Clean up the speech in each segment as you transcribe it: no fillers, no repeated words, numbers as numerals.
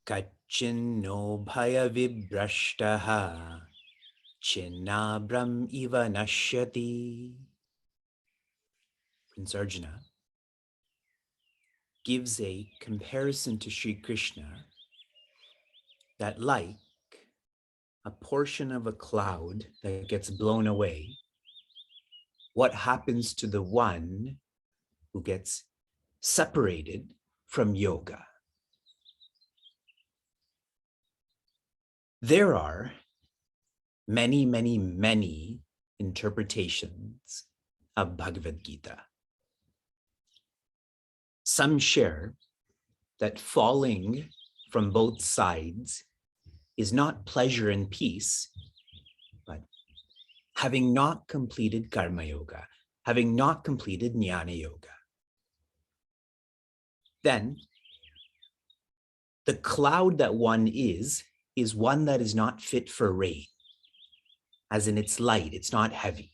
Kachinno bhaya vibrashtaha chinnabram iva nashyati. Prince Arjuna gives a comparison to Sri Krishna that, like a portion of a cloud that gets blown away, what happens to the one who gets separated from yoga? There are many, many, many interpretations of Bhagavad Gita. Some share that falling from both sides is not pleasure and peace, but having not completed karma yoga, having not completed jnana yoga. Then the cloud that one is one that is not fit for rain, as in it's light, it's not heavy.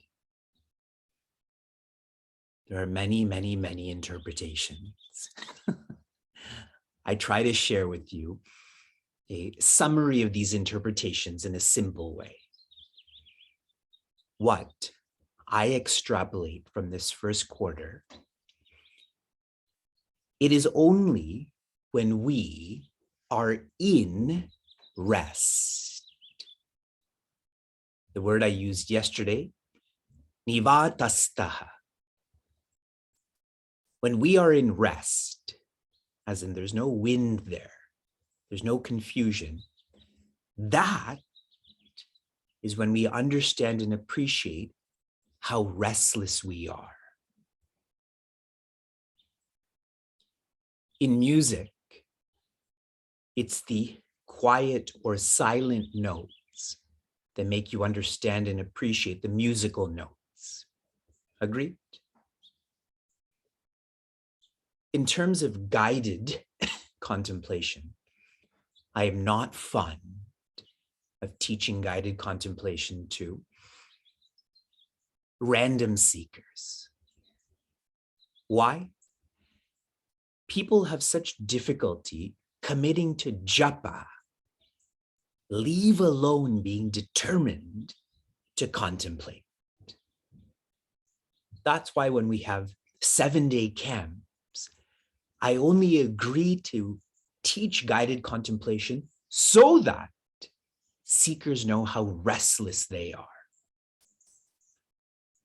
There are many, many, many interpretations. I try to share with you a summary of these interpretations in a simple way. What I extrapolate from this first quarter, it is only when we are in rest. The word I used yesterday, nivatastaha. When we are in rest, as in there's no wind there, there's no confusion, that is when we understand and appreciate how restless we are. In music, it's the quiet or silent notes that make you understand and appreciate the musical notes. Agreed? In terms of guided contemplation, I am not fond of teaching guided contemplation to random seekers. Why? People have such difficulty committing to japa, leave alone being determined to contemplate. That's why when we have 7-day camps, I only agree to teach guided contemplation so that seekers know how restless they are.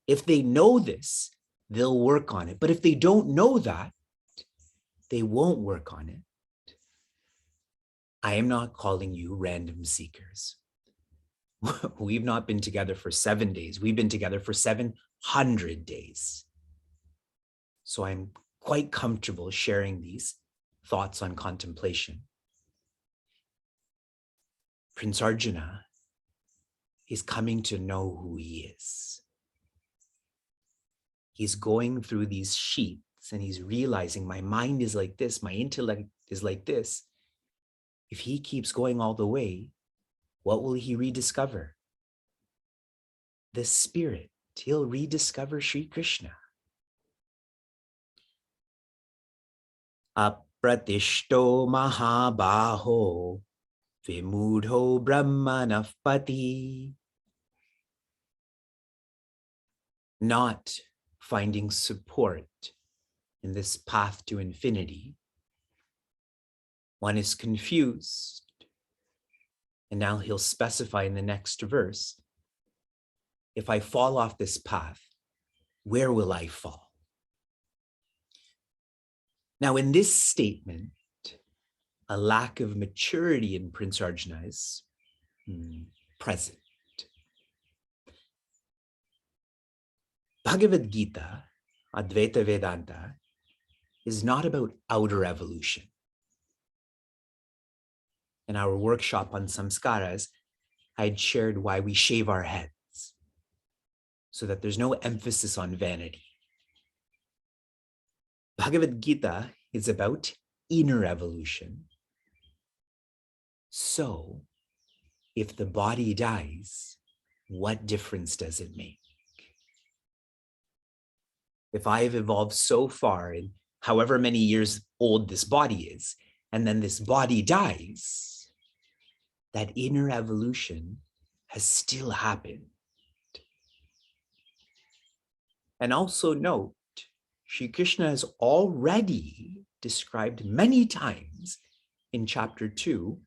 If they know this, they'll work on it. But if they don't know that, they won't work on it. I am not calling you random seekers. We've not been together for 7 days. We've been together for 700 days. So I'm quite comfortable sharing these thoughts on contemplation. Prince Arjuna is coming to know who he is. He's going through these sheets and he's realizing my mind is like this, my intellect is like this. If he keeps going all the way, what will he rediscover? The spirit. He'll rediscover Sri Krishna. Apratishto mahabaho vimudho brahmanapati. Not finding support in this path to infinity. One is confused. And now he'll specify in the next verse. if I fall off this path, where will I fall? Now, in this statement, a lack of maturity in Prince Arjuna is present. Bhagavad Gita, Advaita Vedanta, is not about outer evolution. In our workshop on samskaras, I'd shared why we shave our heads, so that there's no emphasis on vanity. Bhagavad Gita is about inner evolution. So, if the body dies, what difference does it make? If I have evolved so far in however many years old this body is, and then this body dies, that inner evolution has still happened. And also note, Sri Krishna has already described many times in chapter 2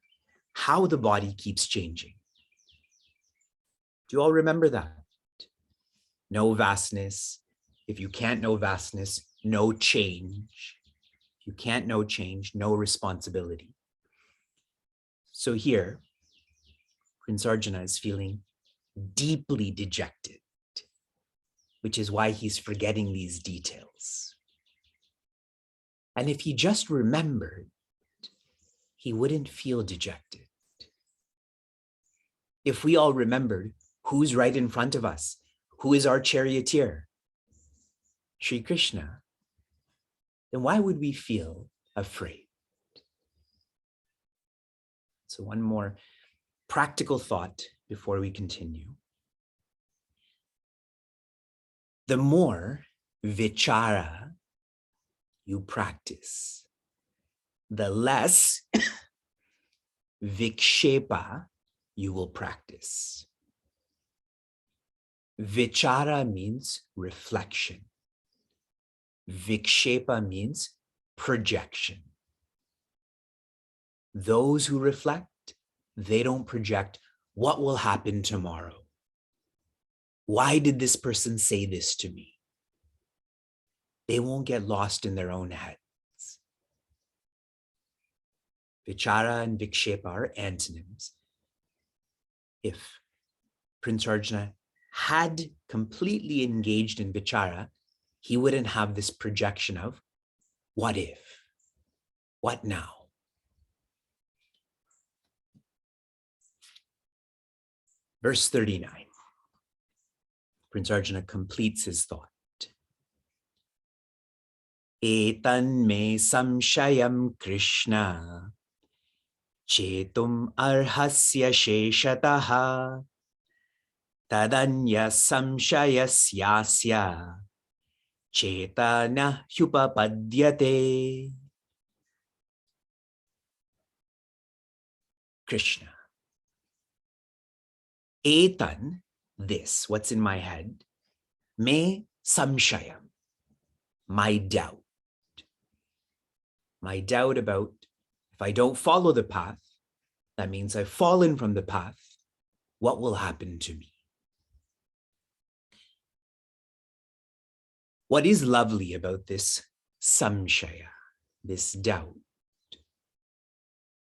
how the body keeps changing. Do you all remember that? No vastness. If you can't know vastness, no change. If you can't know change, no responsibility. So here, Prince Arjuna is feeling deeply dejected, which is why he's forgetting these details. And if he just remembered, he wouldn't feel dejected. If we all remembered who's right in front of us, who is our charioteer, Sri Krishna, then why would we feel afraid? So one more practical thought before we continue. The more vichara you practice, the less vikshepa you will practice. Vichara means reflection. Vikshepa means projection. Those who reflect, they don't project what will happen tomorrow. Why did this person say this to me? They won't get lost in their own heads. Vichara and Vikshepa are antonyms. If Prince Arjuna had completely engaged in Vichara, he wouldn't have this projection of, what if? What now? Verse 39. Prince Arjuna completes his thought. Etan me samshayam Krishna chetum arhasya sheshataha tadanya samshayasyasya chetana hyupapadyate. Krishna. Etan, this, what's in my head, me samshayam, my doubt. My doubt about if I don't follow the path, that means I've fallen from the path, what will happen to me? What is lovely about this samshaya, this doubt,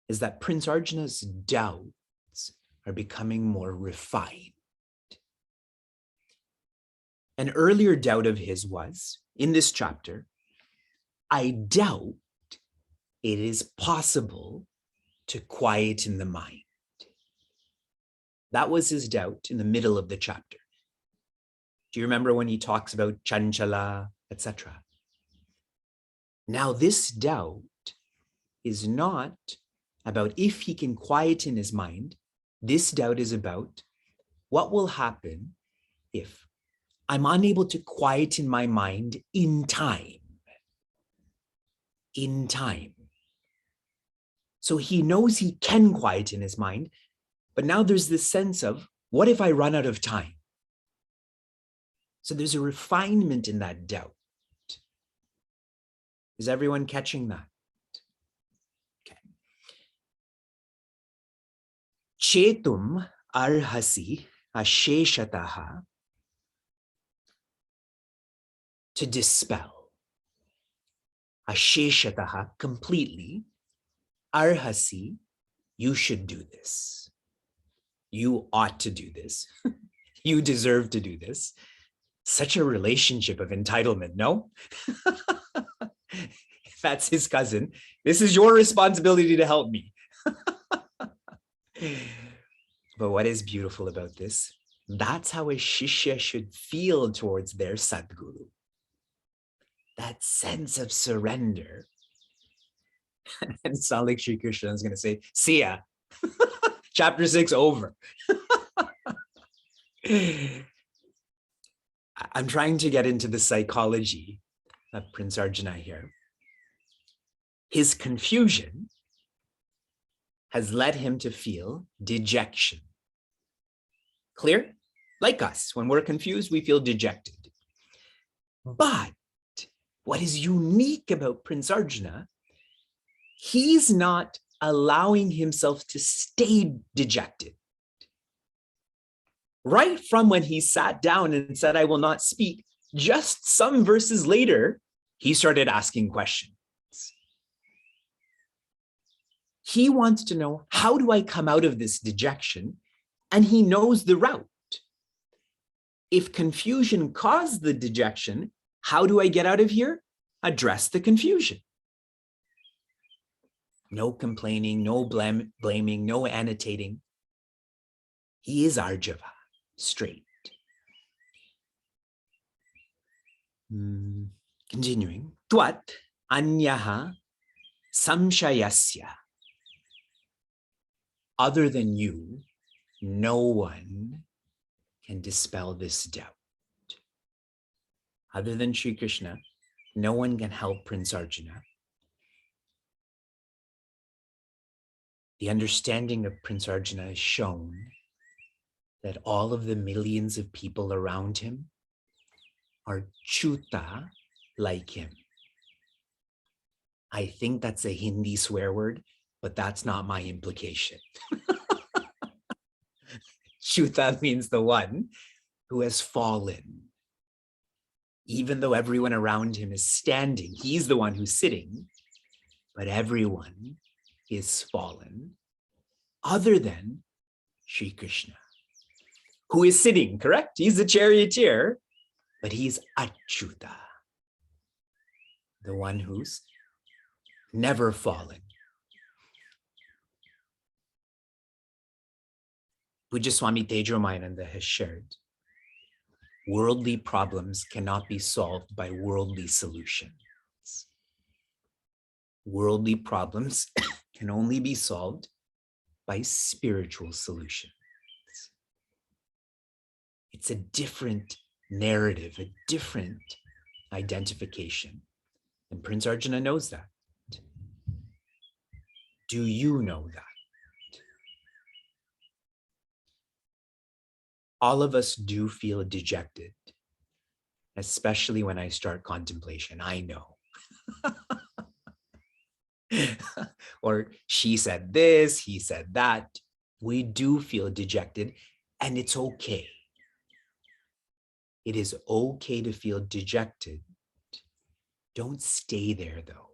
is that Prince Arjuna's doubts are becoming more refined. An earlier doubt of his was, in this chapter, I doubt it is possible to quieten the mind. That was his doubt in the middle of the chapter. Do you remember when he talks about chanchala, etc.? Now this doubt is not about if he can quieten his mind. This doubt is about what will happen if I'm unable to quieten my mind in time. In time. So he knows he can quieten his mind, but now there's this sense of, what if I run out of time? So there's a refinement in that doubt. Is everyone catching that? Okay. Chetum arhasi asheshataha to dispel. Asheshataha, completely. Arhasi, you should do this. You ought to do this. You deserve to do this. Such a relationship of entitlement, no? That's his cousin. This is your responsibility to help me. But what is beautiful about this? That's how a shishya should feel towards their sadguru. That sense of surrender. And it's not like Sri Krishna is going to say, see ya. Chapter 6 over. I'm trying to get into the psychology of Prince Arjuna here. His confusion has led him to feel dejection. Clear? Like us, when we're confused, we feel dejected. But what is unique about Prince Arjuna, he's not allowing himself to stay dejected. Right from when he sat down and said, I will not speak, just some verses later, he started asking questions. He wants to know, how do I come out of this dejection? And he knows the route. If confusion caused the dejection, how do I get out of here? Address the confusion. No complaining, no blaming, no annotating. He is Arjava, straight. Continuing. Tvat anyaha samshayasya. Other than you, no one can dispel this doubt. Other than Sri Krishna, no one can help Prince Arjuna. The understanding of Prince Arjuna is shown that all of the millions of people around him are chuta like him. I think that's a Hindi swear word, but that's not my implication. Chuta means the one who has fallen. Even though everyone around him is standing, he's the one who's sitting, but everyone is fallen, other than Sri Krishna, who is sitting, correct? He's the charioteer, but he's Achyuta, the one who's never fallen. Pujya Swami Tejomayananda has shared, worldly problems cannot be solved by worldly solutions. Worldly problems can only be solved by spiritual solutions. It's a different narrative, a different identification. And Prince Arjuna knows that. Do you know that? All of us do feel dejected, especially when I start contemplation. I know. Or she said this, he said that. We do feel dejected, and it's okay. It is okay to feel dejected. Don't stay there, though.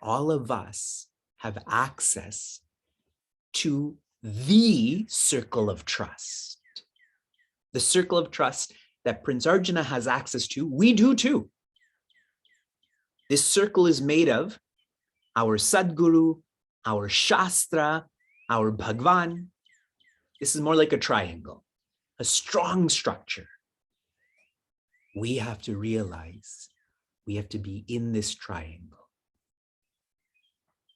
All of us have access to the circle of trust. The circle of trust that Prince Arjuna has access to, we do too. This circle is made of our sadguru, our shastra, our Bhagavan. This is more like a triangle, a strong structure. We have to realize we have to be in this triangle.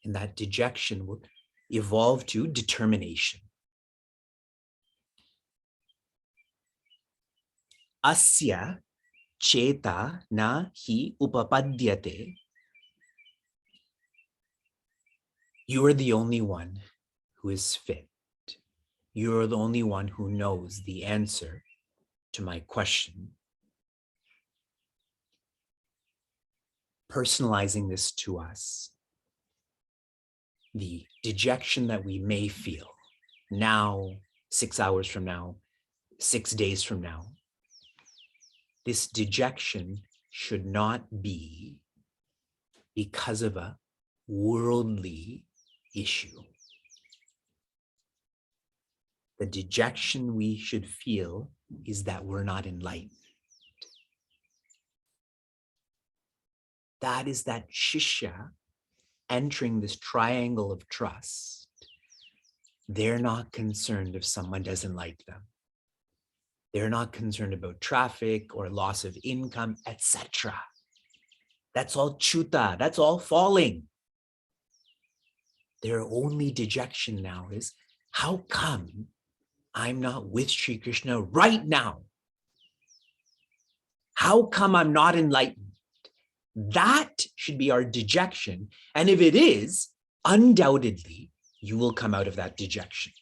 And that dejection will evolve to determination. Asya cheta na hi upapadyate. You are the only one who is fit. You are the only one who knows the answer to my question. Personalizing this to us, the dejection that we may feel now, 6 hours from now, 6 days from now, this dejection should not be because of a worldly issue. The dejection we should feel is that we're not enlightened. That is that shishya entering this triangle of trust. They're not concerned if someone doesn't like them. They're not concerned about traffic or loss of income, etc. That's all chuta. That's all falling. Their only dejection now is, how come I'm not with Sri Krishna right now? How come I'm not enlightened? That should be our dejection. And if it is, undoubtedly, you will come out of that dejection.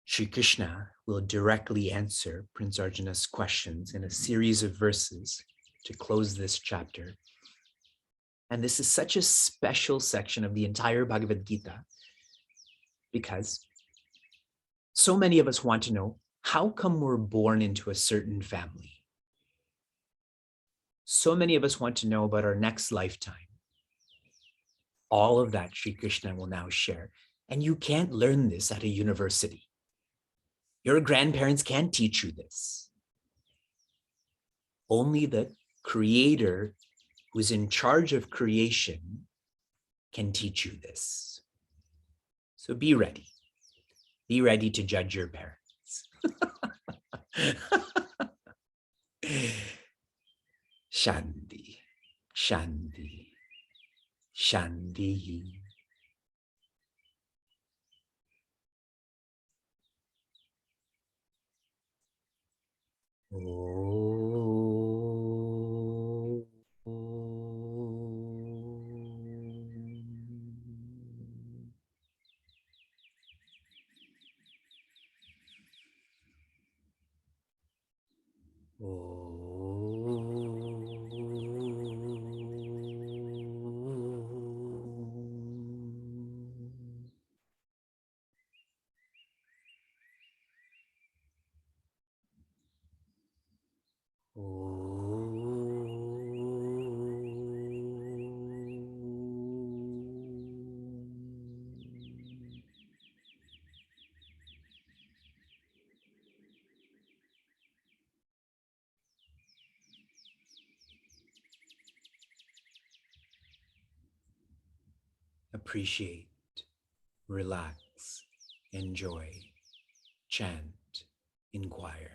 Sri Krishna will directly answer Prince Arjuna's questions in a series of verses to close this chapter. And this is such a special section of the entire Bhagavad Gita because so many of us want to know, how come we're born into a certain family? So many of us want to know about our next lifetime. All of that Sri Krishna will now share. And you can't learn this at a university. Your grandparents can't teach you this. Only the creator who's in charge of creation can teach you this. So be ready. Be ready to judge your parents. Shanti, Shanti, Shanti. Oh. Appreciate, relax, enjoy, chant, inquire.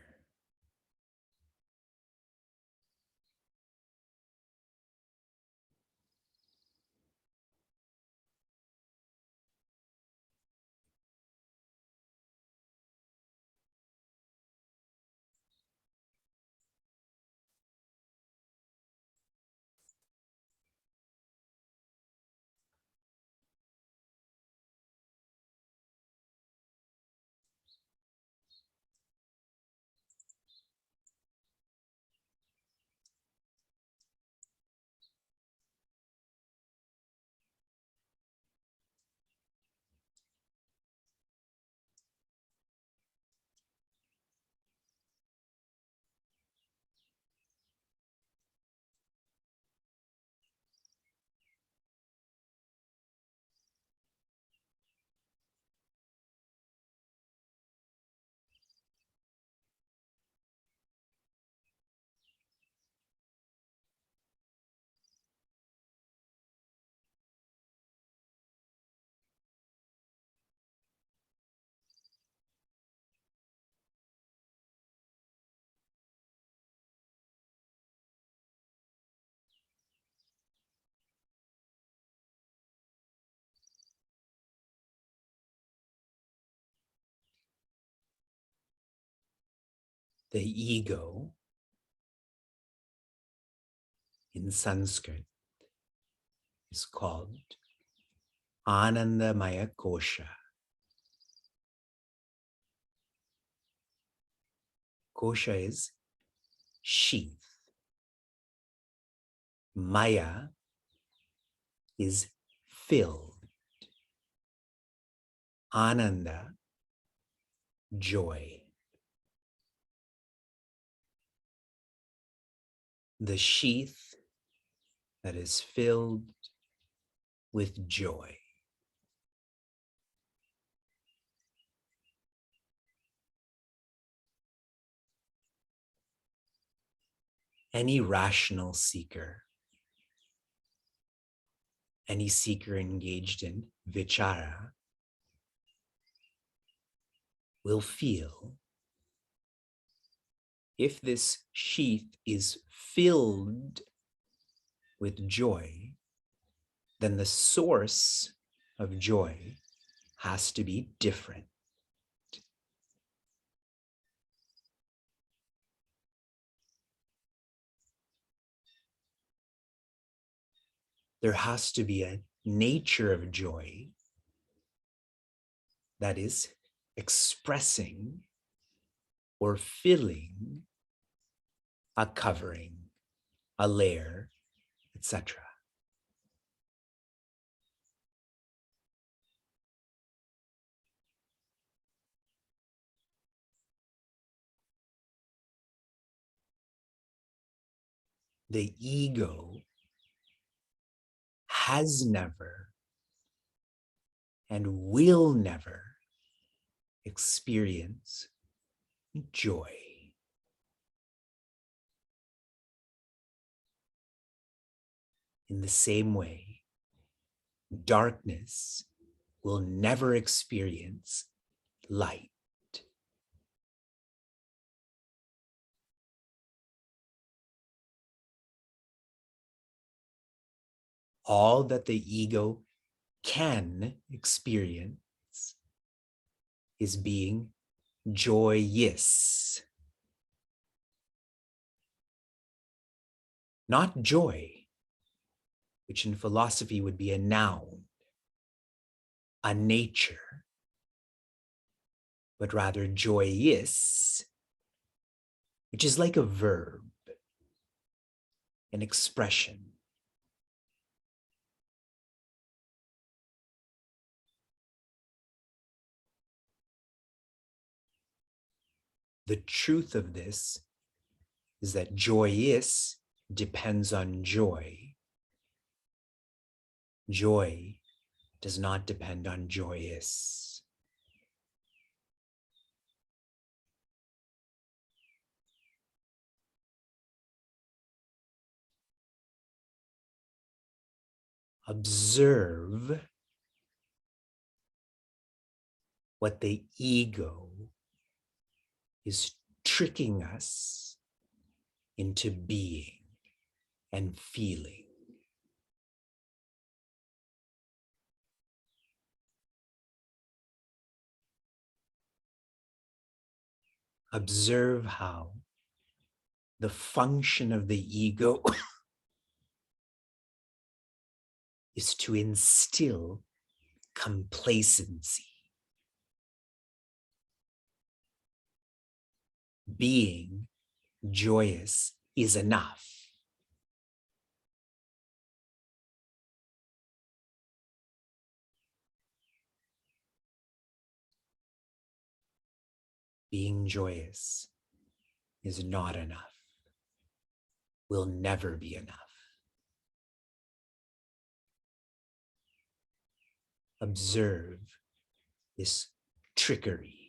The ego in Sanskrit is called Anandamaya Kosha. Kosha is sheath. Maya is filled. Ananda, joy. the sheath that is filled with joy. Any rational seeker, any seeker engaged in vichara, will feel if this sheath is filled with joy, then the source of joy has to be different. There has to be a nature of joy that is expressing or filling a covering, a layer, etc. The ego has never and will never experience joy. In the same way, darkness will never experience light. All that the ego can experience is being joyous. Not joy, which in philosophy would be a noun, a nature, but rather joyous, which is like a verb, an expression. The truth of this is that joyous depends on joy. Joy does not depend on joyous. Observe what the ego is tricking us into being and feeling. Observe how the function of the ego is to instill complacency. Being joyous is enough. Being joyous is not enough, will never be enough. Observe this trickery.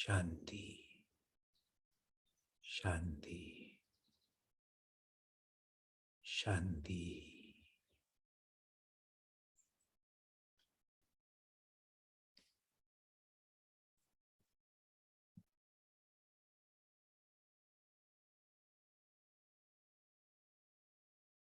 Shanti, Shanti, Shanti.